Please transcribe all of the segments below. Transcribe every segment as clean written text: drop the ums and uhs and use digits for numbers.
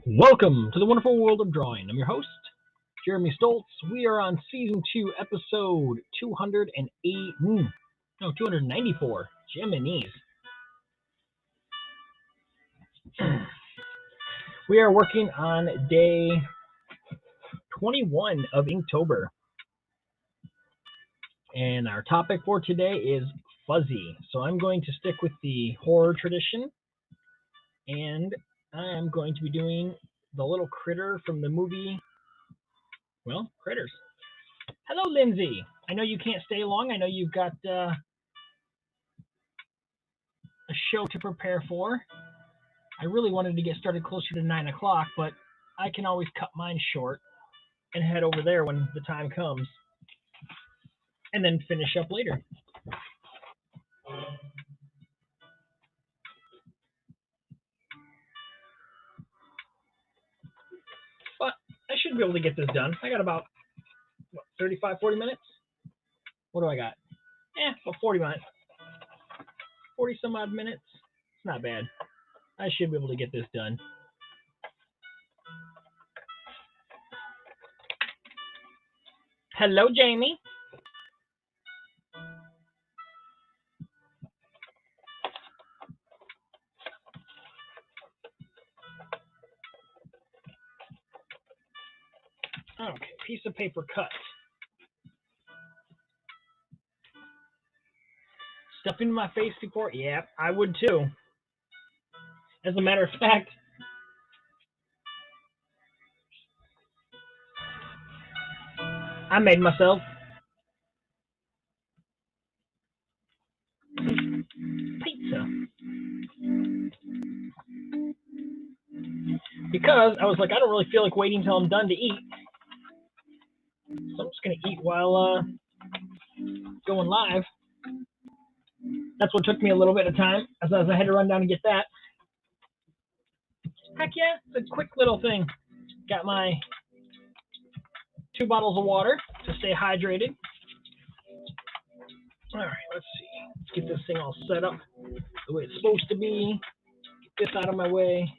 Welcome to the wonderful world of drawing. I'm your host, Jeremy Stoltz. We are on season 2, episode 294. Jiminy's. We are working on day 21 of Inktober. And our topic for today is fuzzy. So I'm going to stick with the horror tradition. And I am going to be doing the little critter from the movie, Critters. Hello, Lindsay. I know you can't stay long. I know you've got a show to prepare for. I really wanted to get started closer to 9 o'clock, but I can always cut mine short and head over there when the time comes and then finish up later. But I should be able to get this done. I got about 35, 40 minutes? What do I got? About 40 minutes. 40 some odd minutes. It's not bad. I should be able to get this done. Hello, Jamie. Okay, piece of paper cut. Stuff into my face before? Yeah, I would too. As a matter of fact, I made myself pizza. Because I was like, I don't really feel like waiting until I'm done to eat. So I'm just going to eat while going live. That's what took me a little bit of time, as I had to run down and get that. Heck yeah, it's a quick little thing. Got my 2 bottles of water to stay hydrated. All right, let's see. Let's get this thing all set up the way it's supposed to be. Get this out of my way.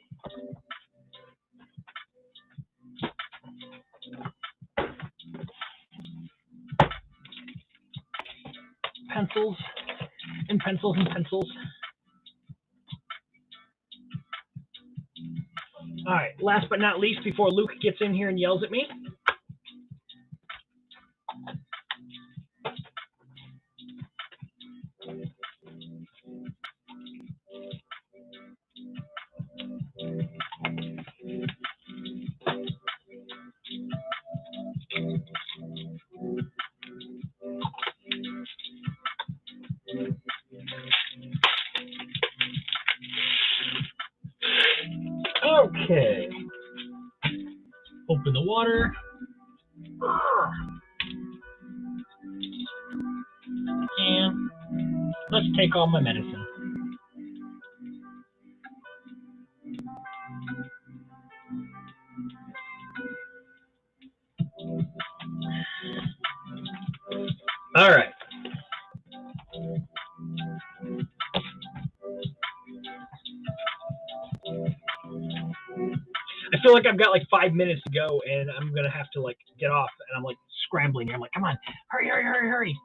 Pencils and pencils and pencils. All right, last but not least, before Luke gets in here and yells at me, okay. Open the water. And let's take all my medicine. All right. I feel like I've got like 5 minutes to go, and I'm gonna have to like get off, and I'm like scrambling. I'm like, come on, hurry, hurry, hurry, hurry.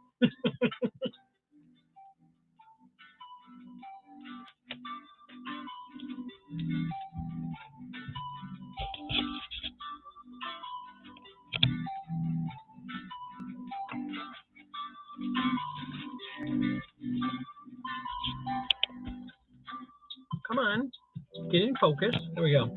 Come on, get in focus. There we go.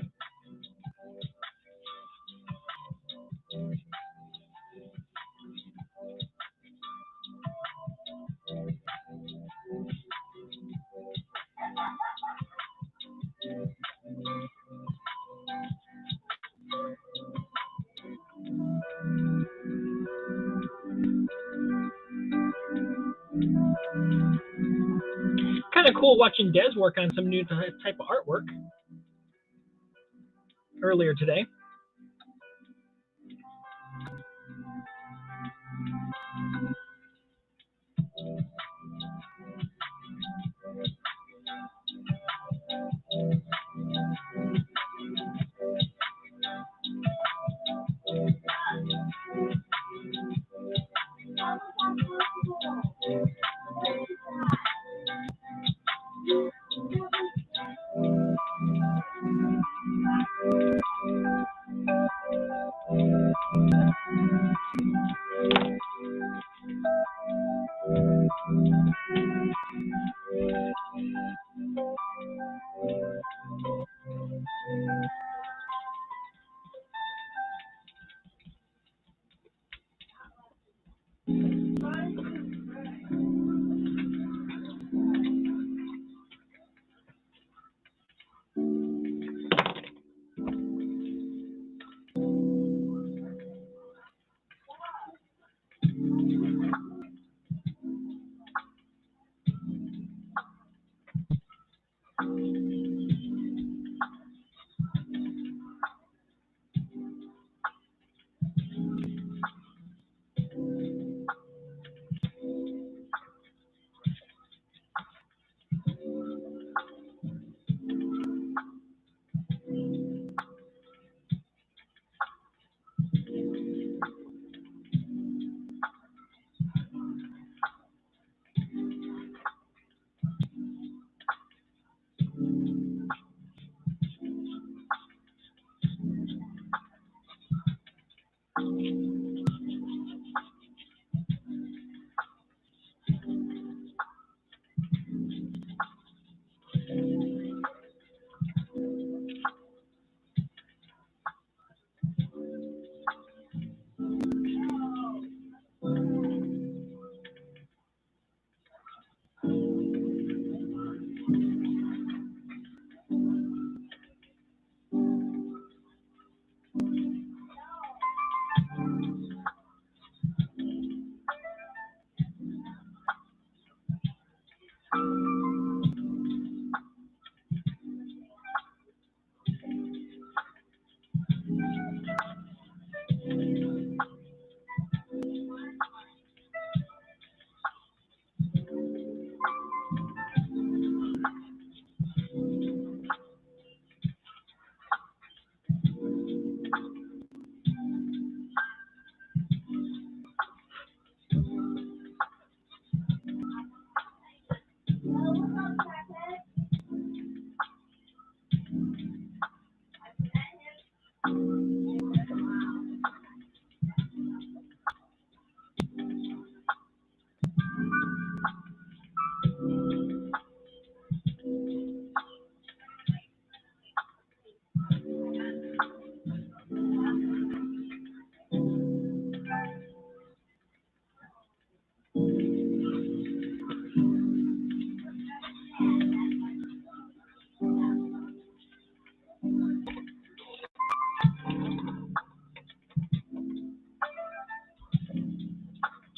Kind of cool watching Des work on some new type of artwork earlier today.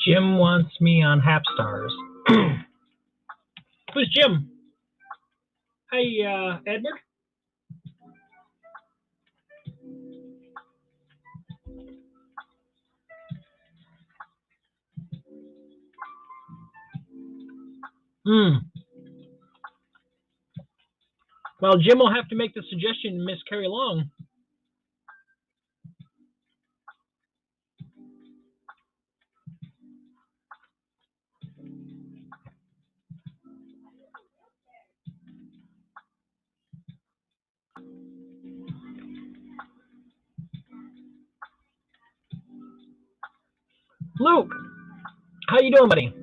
Jim wants me on Hapstars. Who's Jim? Hi, Edward. Well, Jim will have to make the suggestion, Miss Carrie Long. Luke, how you doing, buddy?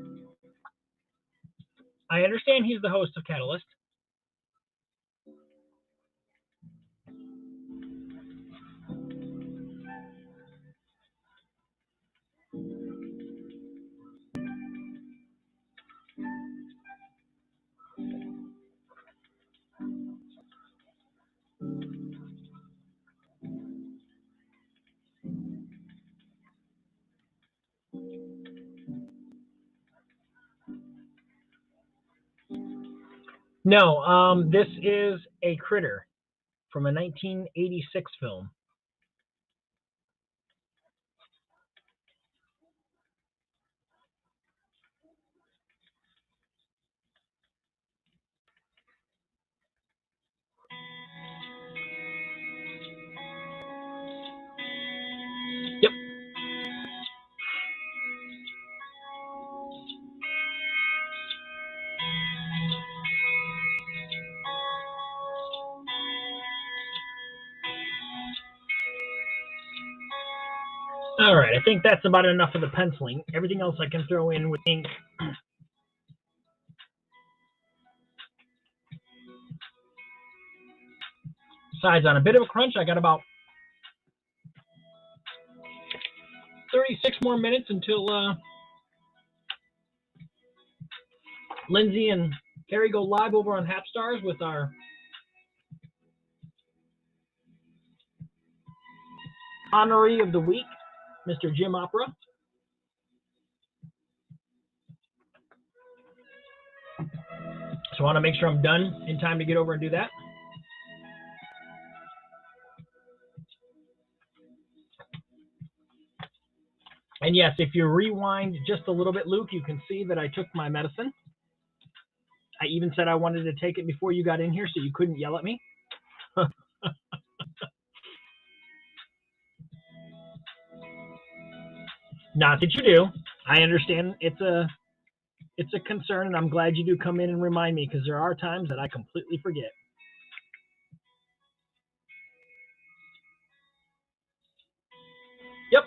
I understand he's the host of Catalyst. No, this is a critter from a 1986 film. Yep. All right, I think that's about enough of the penciling. Everything else I can throw in with ink. Besides, on a bit of a crunch, I got about 36 more minutes until Lindsay and Carrie go live over on Hapstars with our honoree of the week, Mr. Jim Opera. So I want to make sure I'm done in time to get over and do that. And yes, if you rewind just a little bit, Luke, you can see that I took my medicine. I even said I wanted to take it before you got in here so you couldn't yell at me. Not that you do. I understand it's a concern, and I'm glad you do come in and remind me, because there are times that I completely forget. Yep.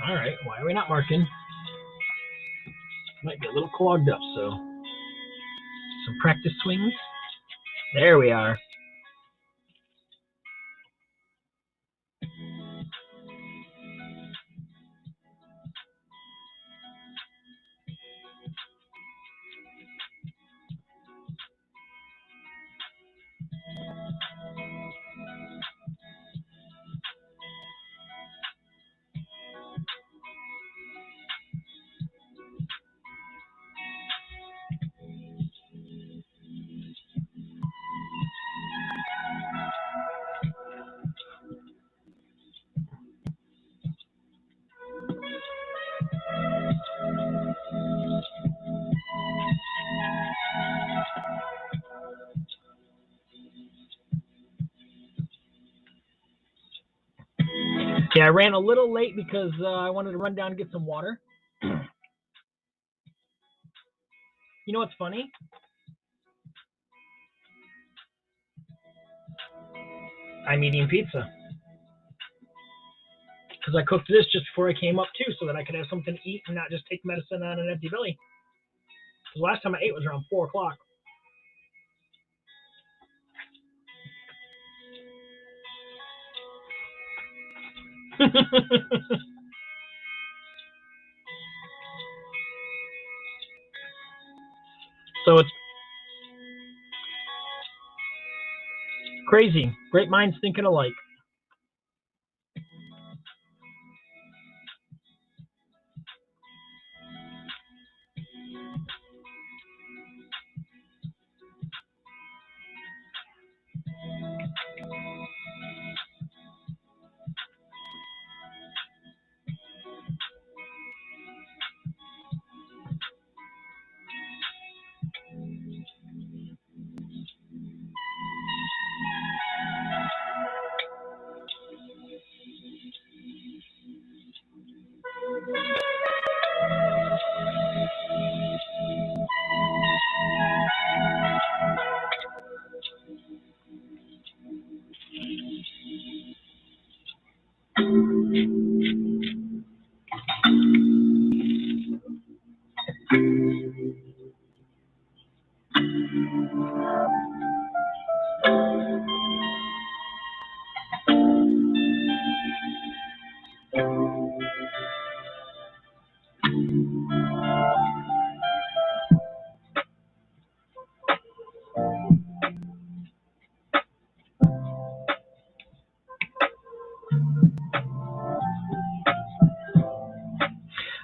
All right. Why are we not marking? Might be a little clogged up, so some practice swings. There we are. Yeah, I ran a little late because I wanted to run down and get some water. You know what's funny? I'm eating pizza. Because I cooked this just before I came up too, so that I could have something to eat and not just take medicine on an empty belly. Because last time I ate was around 4 o'clock. So it's crazy. Great minds thinking alike.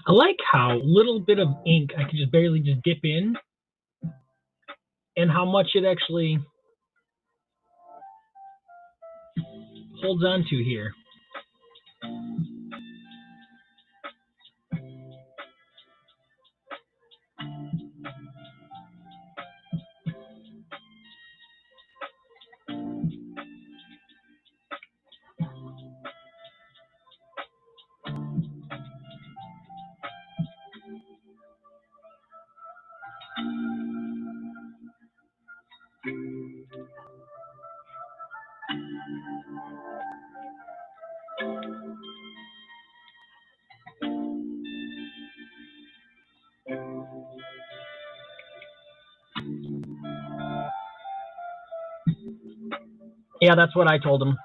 I like how little bit of ink I can just barely just dip in, and how much it actually holds on to here. Yeah, that's what I told him.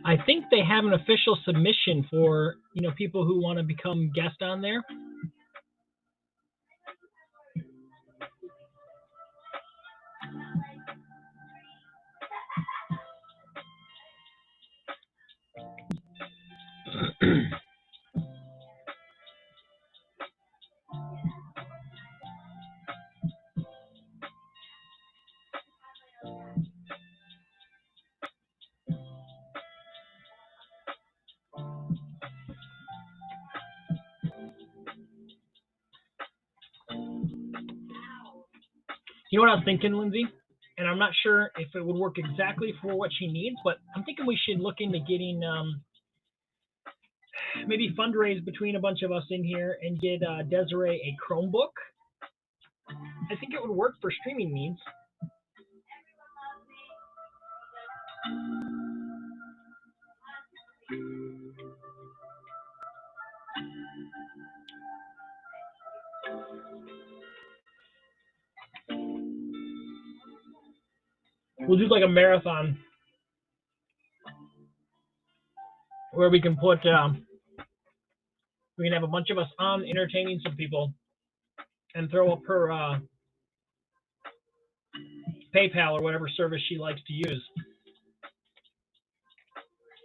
I think they have an official submission for, people who want to become guest on there. You know what I was thinking, Lindsay? And I'm not sure if it would work exactly for what she needs, but I'm thinking we should look into getting maybe fundraise between a bunch of us in here and get Desiree a Chromebook. I think it would work for streaming needs. We'll do like a marathon where we can put, we can have a bunch of us on entertaining some people and throw up her PayPal or whatever service she likes to use.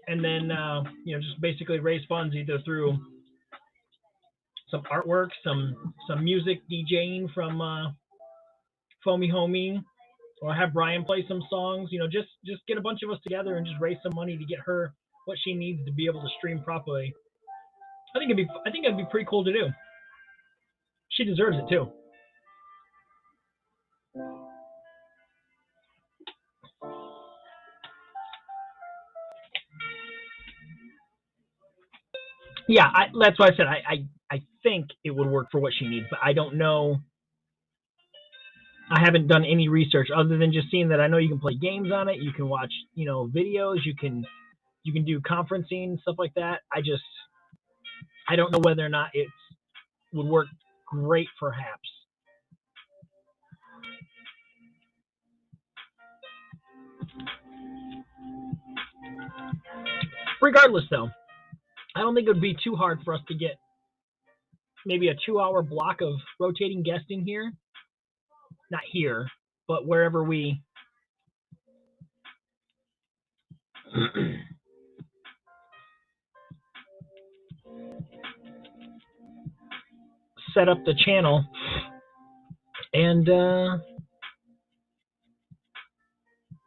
And then, just basically raise funds either through some artwork, some music DJing from Foamy Homie, or have Brian play some songs. Just get a bunch of us together and just raise some money to get her what she needs to be able to stream properly. I think it'd be pretty cool to do. She deserves it too. Yeah, that's why I said I think it would work for what she needs, but I don't know. I haven't done any research other than just seeing that I know you can play games on it, you can watch, videos, you can do conferencing, stuff like that. I don't know whether or not it would work great for Haps. Regardless, though, I don't think it would be too hard for us to get maybe a 2-hour block of rotating guests in here. Not here, but wherever we set up the channel and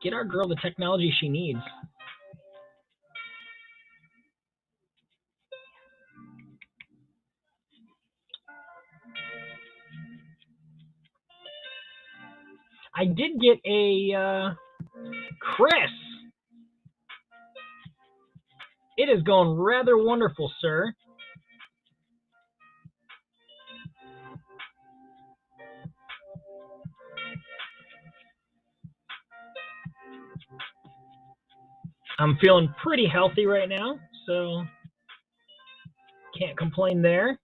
get our girl the technology she needs. I did get a Chris. It is going rather wonderful, sir. I'm feeling pretty healthy right now, so can't complain there.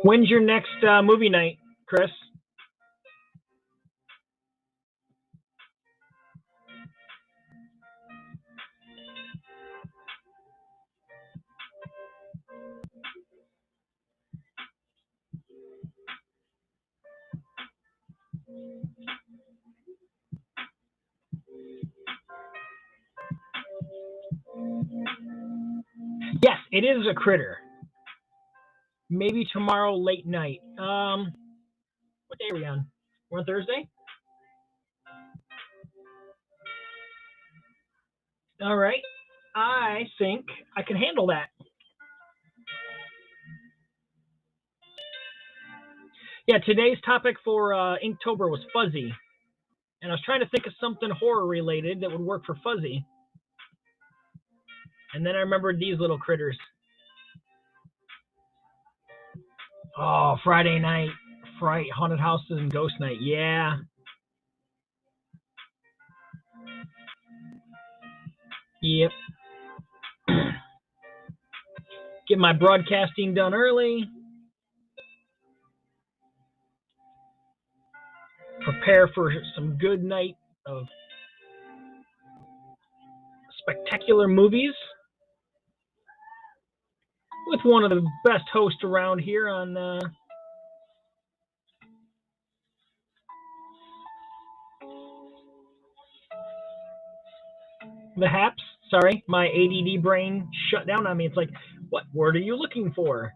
When's your next movie night, Chris? Yes, it is a critter. maybe tomorrow late night. What day are we on? We're on Thursday? All right. I think I can handle that. Yeah, today's topic for Inktober was fuzzy. And I was trying to think of something horror related that would work for fuzzy. And then I remembered these little critters. Oh, Friday night. Fright, haunted houses and ghost night. Yeah. Yep. Get my broadcasting done early. Prepare for some good night of spectacular movies with one of the best hosts around here on the Haps. Sorry, my ADD brain shut down on me. It's like, what word are you looking for?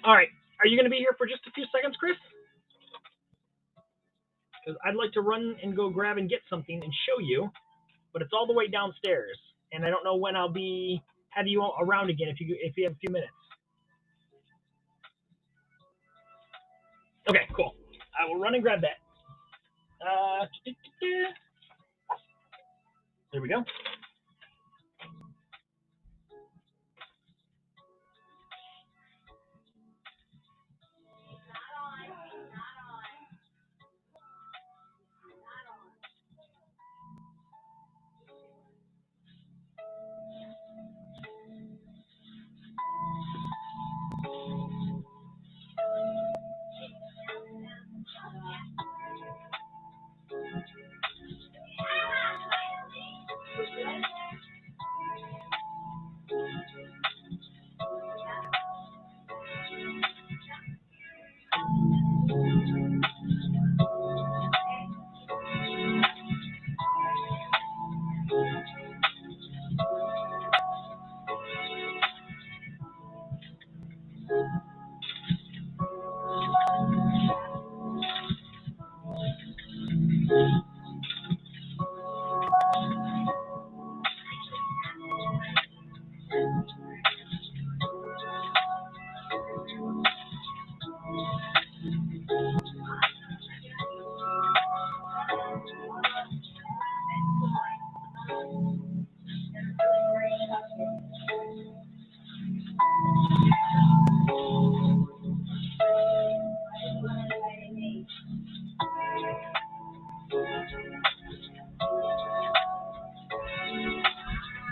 All right, are you going to be here for just a few seconds, Chris? Because I'd like to run and go grab and get something and show you, but it's all the way downstairs, and I don't know when I'll be have you around again if you have a few minutes. Okay, cool. I will run and grab that. There we go.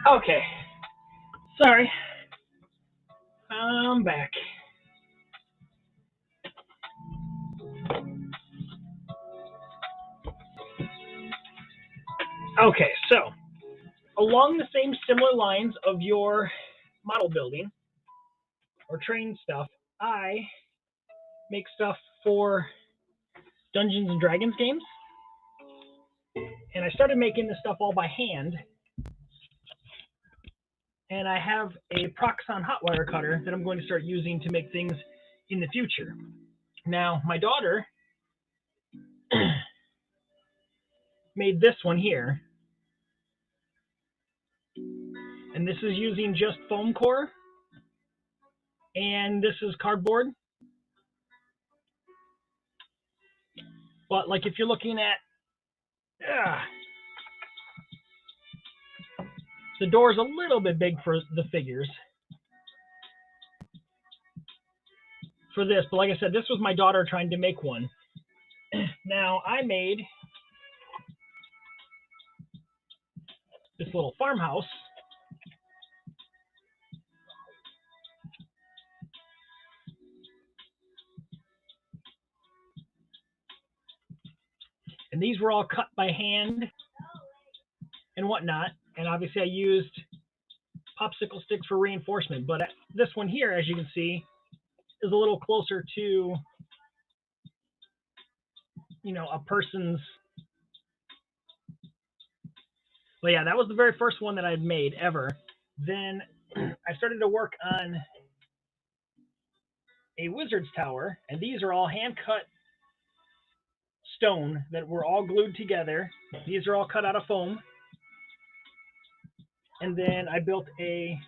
Okay. Sorry. I'm back. Okay, so along the same similar lines of your model building or train stuff, I make stuff for Dungeons and Dragons games. And I started making this stuff all by hand. And I have a Proxxon hot wire cutter that I'm going to start using to make things in the future. Now, my daughter made this one here. And this is using just foam core. And this is cardboard. But like if you're looking at the door's a little bit big for the figures for this, but like I said, this was my daughter trying to make one. Now I made this little farmhouse. And these were all cut by hand and whatnot. And obviously I used popsicle sticks for reinforcement. But this one here, as you can see, is a little closer to, you know, a person's But yeah, that was the very first one that I'd made ever. Then I started to work on a wizard's tower, and these are all hand cut stone that were all glued together. These are all cut out of foam. And then I built a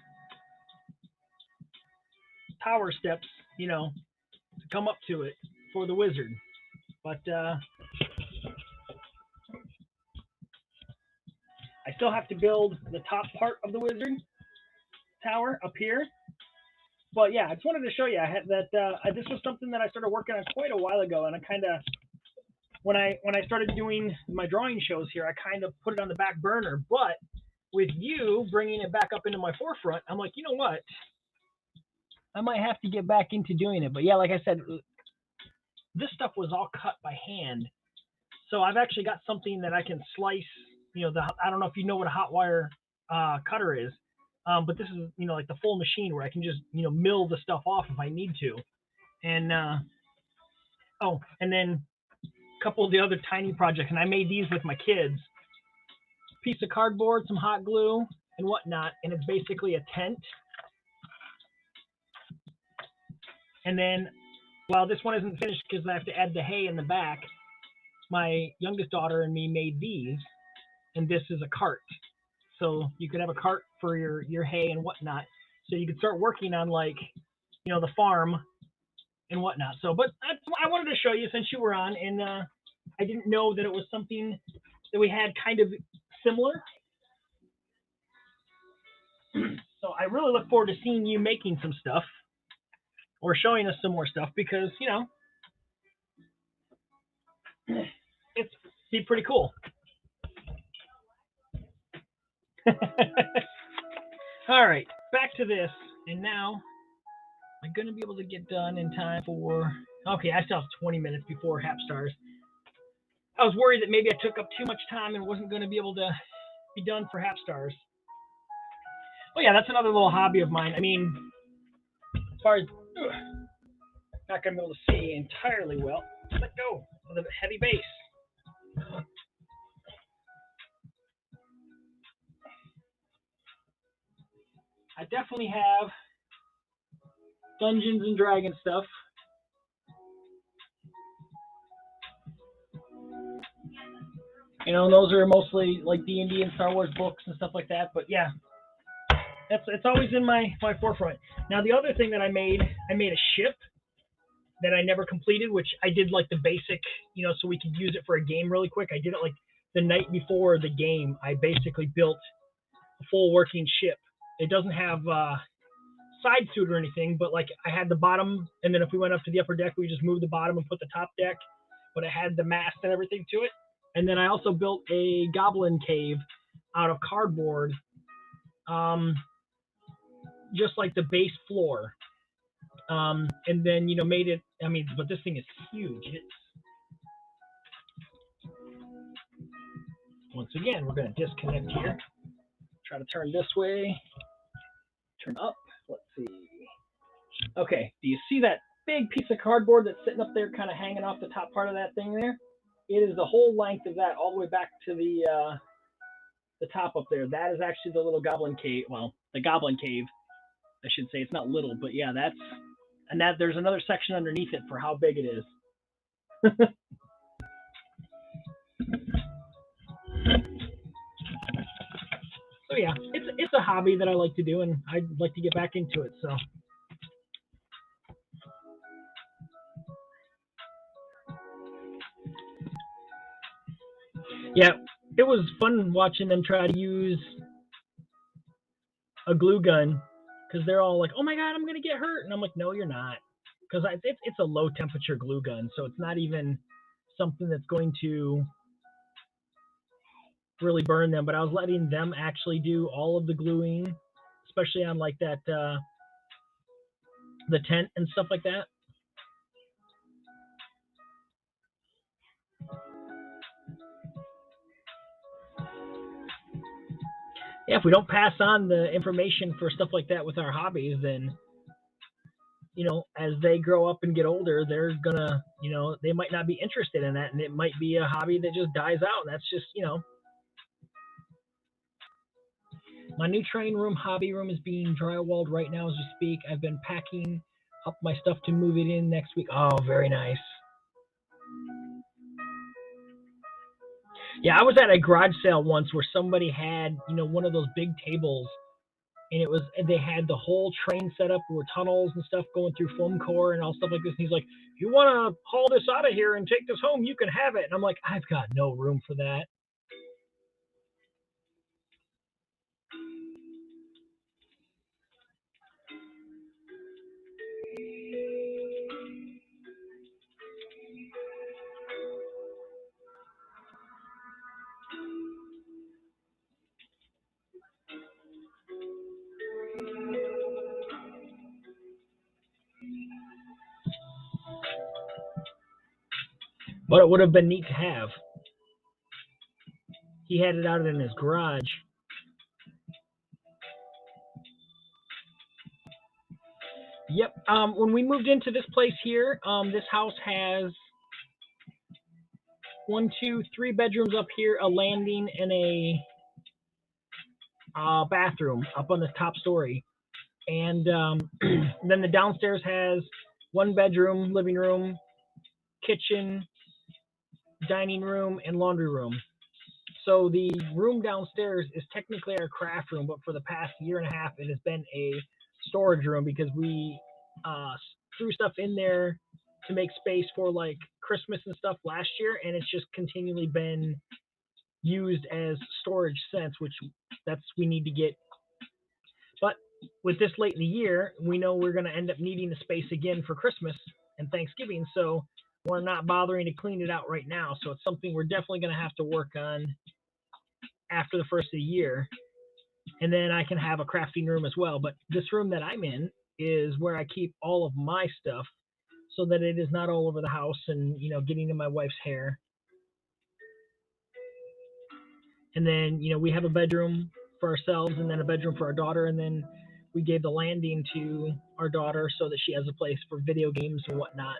tower steps, to come up to it for the wizard. But I still have to build the top part of the wizard tower up here. But yeah, I just wanted to show you I had that this was something that I started working on quite a while ago, and I kind of when I started doing my drawing shows here, I kind of put it on the back burner. But with you bringing it back up into my forefront, I'm like, you know what? I might have to get back into doing it. But yeah, like I said, this stuff was all cut by hand. So I've actually got something that I can slice. I don't know if you know what a hot wire cutter is, but this is like the full machine where I can just mill the stuff off if I need to. And and then a couple of the other tiny projects, and I made these with my kids. Piece of cardboard, some hot glue, and whatnot, and it's basically a tent. And then, while this one isn't finished because I have to add the hay in the back, my youngest daughter and me made these, and this is a cart. So you could have a cart for your hay and whatnot. So you could start working on the farm and whatnot. So, but I wanted to show you since you were on, and I didn't know that it was something that we had kind of similar. So I really look forward to seeing you making some stuff or showing us some more stuff because, it's be pretty cool. All right, back to this. And now I'm going to be able to get done in time for... Okay, I still have 20 minutes before Hapstars. I was worried that maybe I took up too much time and wasn't going to be able to be done for Hapstars. Well, yeah, that's another little hobby of mine. I mean, as far as... not going to be able to see entirely well. Let go of the heavy base. I definitely have Dungeons and Dragons stuff. Those are mostly like D&D and Star Wars books and stuff like that. But yeah, it's always in my forefront. Now the other thing that I made a ship that I never completed, which I did like the basic, so we could use it for a game really quick. I did it like the night before the game. I basically built a full working ship. It doesn't have side suit or anything, but like I had the bottom, and then if we went up to the upper deck, we just moved the bottom and put the top deck. But it had the mast and everything to it. And then I also built a goblin cave out of cardboard, just like the base floor. And then made it. I mean, but this thing is huge. Once again, we're going to disconnect here. Try to turn this way. Turn up. Let's see. Okay, do you see that big piece of cardboard that's sitting up there kind of hanging off the top part of that thing there? It is the whole length of that all the way back to the top up there. That is actually the little goblin cave. Well, the goblin cave, I should say. It's not little, but yeah, there's another section underneath it for how big it is. So yeah, it's a hobby that I like to do, and I'd like to get back into it. So. Yeah, it was fun watching them try to use a glue gun because they're all like, "Oh my god, I'm gonna get hurt," and I'm like, "No, you're not," because it's a low temperature glue gun, so it's not even something that's going to really burn them. But I was letting them actually do all of the gluing, especially on like that the tent and stuff like that. Yeah, if we don't pass on the information for stuff like that with our hobbies, then as they grow up and get older, they're gonna, they might not be interested in that, and it might be a hobby that just dies out. And that's just, My new training room, hobby room, is being drywalled right now as we speak. I've been packing up my stuff to move it in next week. Oh, very nice. Yeah, I was at a garage sale once where somebody had, one of those big tables, and they had the whole train set up with tunnels and stuff going through foam core and all stuff like this. And he's like, "If you want to haul this out of here and take this home, you can have it." And I'm like, "I've got no room for that." But it would have been neat to have. He had it out in his garage. Yep. When we moved into this place here, this house has one, two, three bedrooms up here, a landing, and a bathroom up on the top story. And then the downstairs has one bedroom, living room, kitchen, dining room, and laundry room. So the room downstairs is technically our craft room, but for the past year and a half, it has been a storage room because we threw stuff in there to make space for like Christmas and stuff last year, and it's just continually been used as storage since, which we need to get. But with this late in the year, we know we're going to end up needing the space again for Christmas and Thanksgiving, so we're not bothering to clean it out right now. So it's something we're definitely going to have to work on after the first of the year. And then I can have a crafting room as well. But this room that I'm in is where I keep all of my stuff so that it is not all over the house and, getting in my wife's hair. And then, we have a bedroom for ourselves and then a bedroom for our daughter. And then we gave the landing to our daughter so that she has a place for video games and whatnot.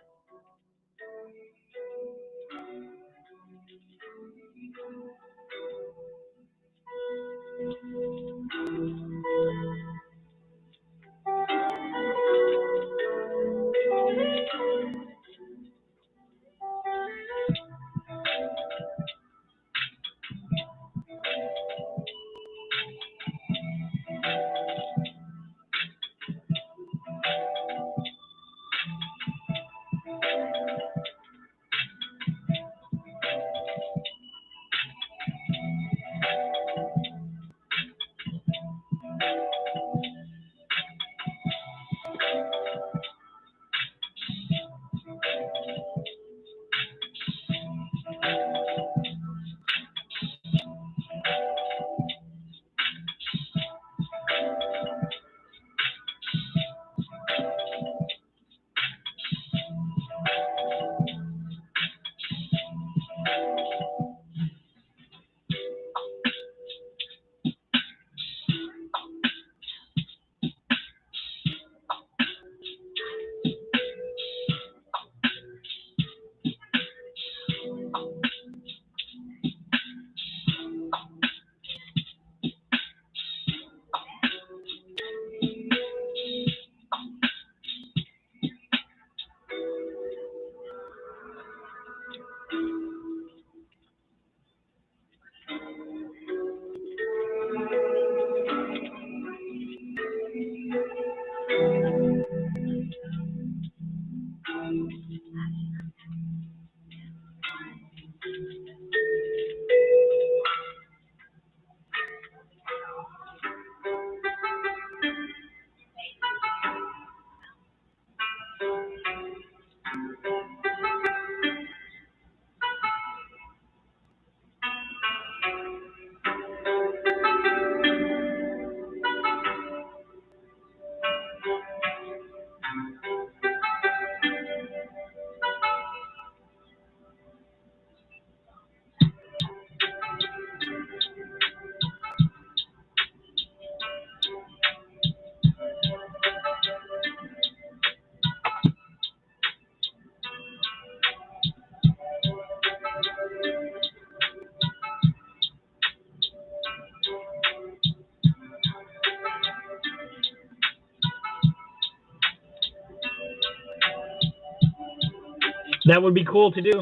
That would be cool to do.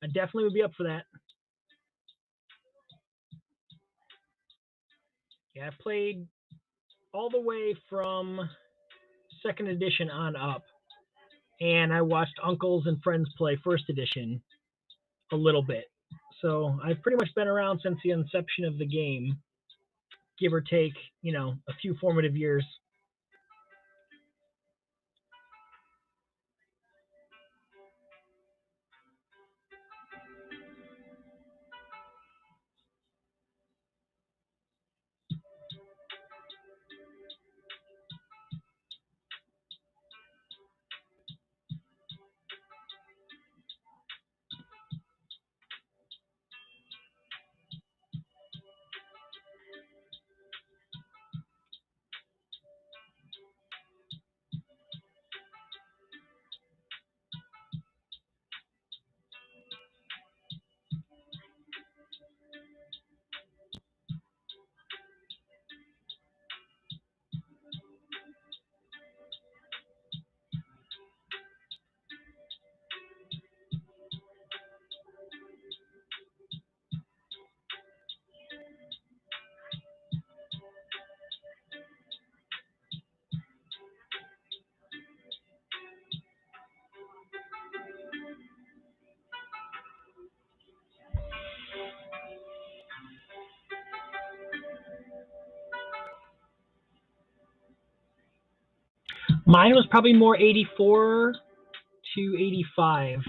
I definitely would be up for that. Yeah, I've played all the way from second edition on up, and I watched uncles and friends play first edition a little bit. So I've pretty much been around since the inception of the game, give or take, a few formative years. Mine was probably more 84 to 85.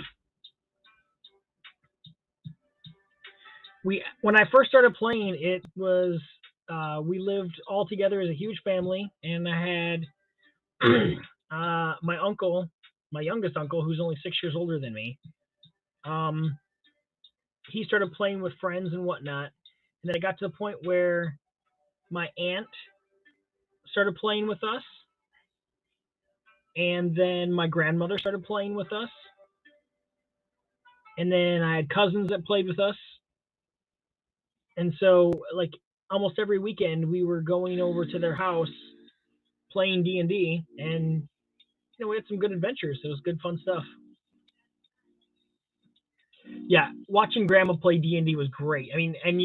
When I first started playing, it was we lived all together as a huge family, and I had my uncle, my youngest uncle, who's only 6 years older than me. Um, he started playing with friends and whatnot, and then it got to the point where my aunt started playing with us, and then my grandmother started playing with us, and then I had cousins that played with us, and so like almost every weekend we were going over to their house playing D&D, and we had some good adventures. It was good fun stuff. Yeah, watching Grandma play D&D was great. I mean, and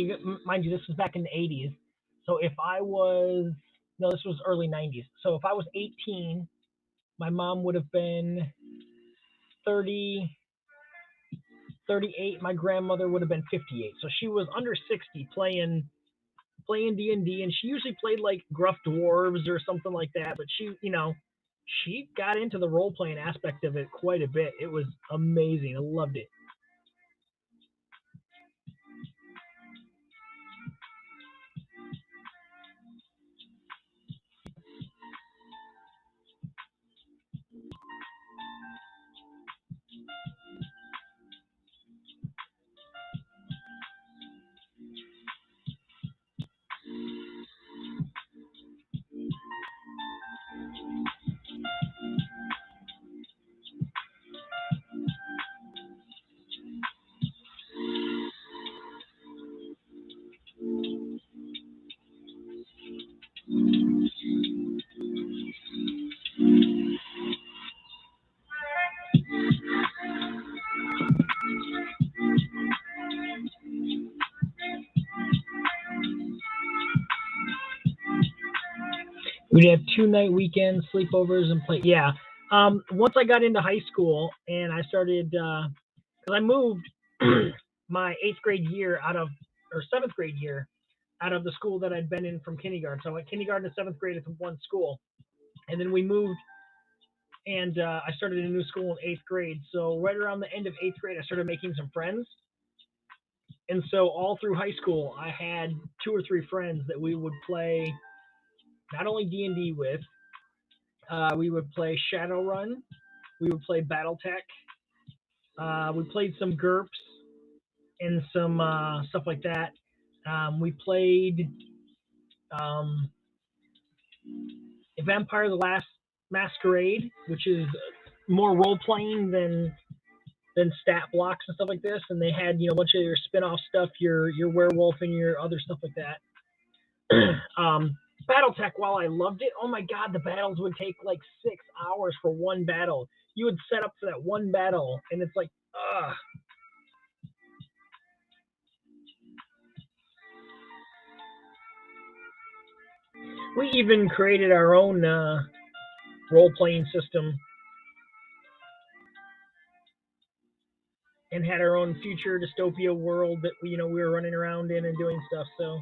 mind you, this was back in the 80s. So if I was no, this was early 90s. So if I was 18, my mom would have been 30, 38. My grandmother would have been 58. So she was under 60 playing D&D, and she usually played like Gruff Dwarves or something like that. But she got into the role playing aspect of it quite a bit. It was amazing. I loved it. We'd have 2 night weekends, sleepovers, and play. Yeah. Once I got into high school and I started, because I moved my 8th grade year or 7th grade year out of the school that I'd been in from kindergarten. So I went kindergarten to 7th grade at the one school. And then we moved and I started a new school in 8th grade. So right around the end of 8th grade, I started making some friends. And so all through high school, I had 2 or 3 friends that we would play not only D&D with, we would play Shadowrun. We would play BattleTech. We played some GURPS and some stuff like that. We played um, Vampire: The Last Masquerade, which is more role playing than stat blocks and stuff like this. And they had a bunch of your spin off stuff, your werewolf and your other stuff like that. BattleTech, while I loved it, oh my god, the battles would take like 6 hours for one battle. you would set up for that one battle, and it's like, ugh. We even created our own role-playing system and had our own future dystopia world that we were running around in and doing stuff. So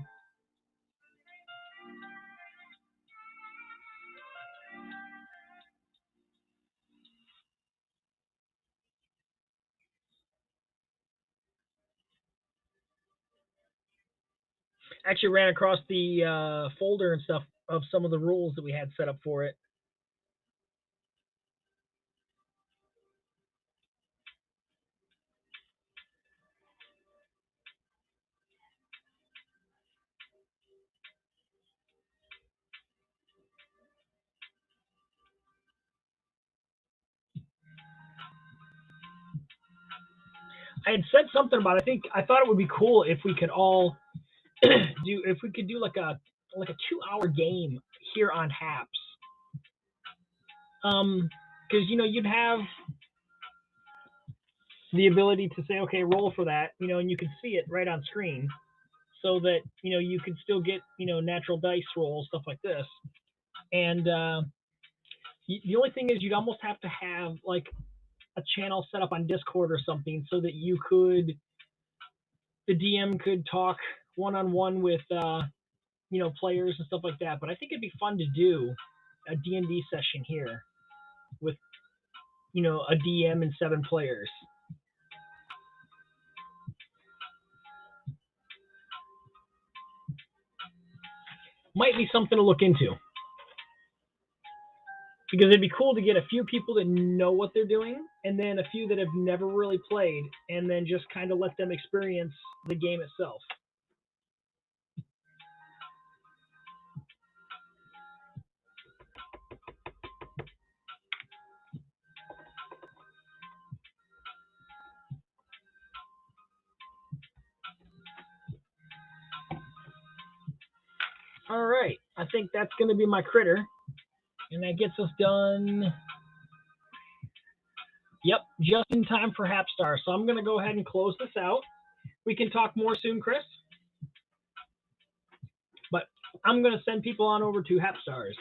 I actually ran across the folder and stuff of some of the rules that we had set up for it. I had said something about. I thought it would be cool if we could all do like a 2 hour game here on Haps. Because you'd have the ability to say, okay, roll for that, and you could see it right on screen, so that you could still get natural dice rolls, stuff like this. And the only thing is, you'd almost have to have like a channel set up on Discord or something, so that the DM could talk one on one with players and stuff like that. But I think it'd be fun to do a D&D session here with a DM and 7 players. Might be something to look into, because it'd be cool to get a few people that know what they're doing, and then a few that have never really played, and then just kind of let them experience the game itself. All right, I think that's going to be my critter, and that gets us done. Yep, just in time for Hapstar. So I'm going to go ahead and close this out. We can talk more soon, Chris. But I'm going to send people on over to Hapstars.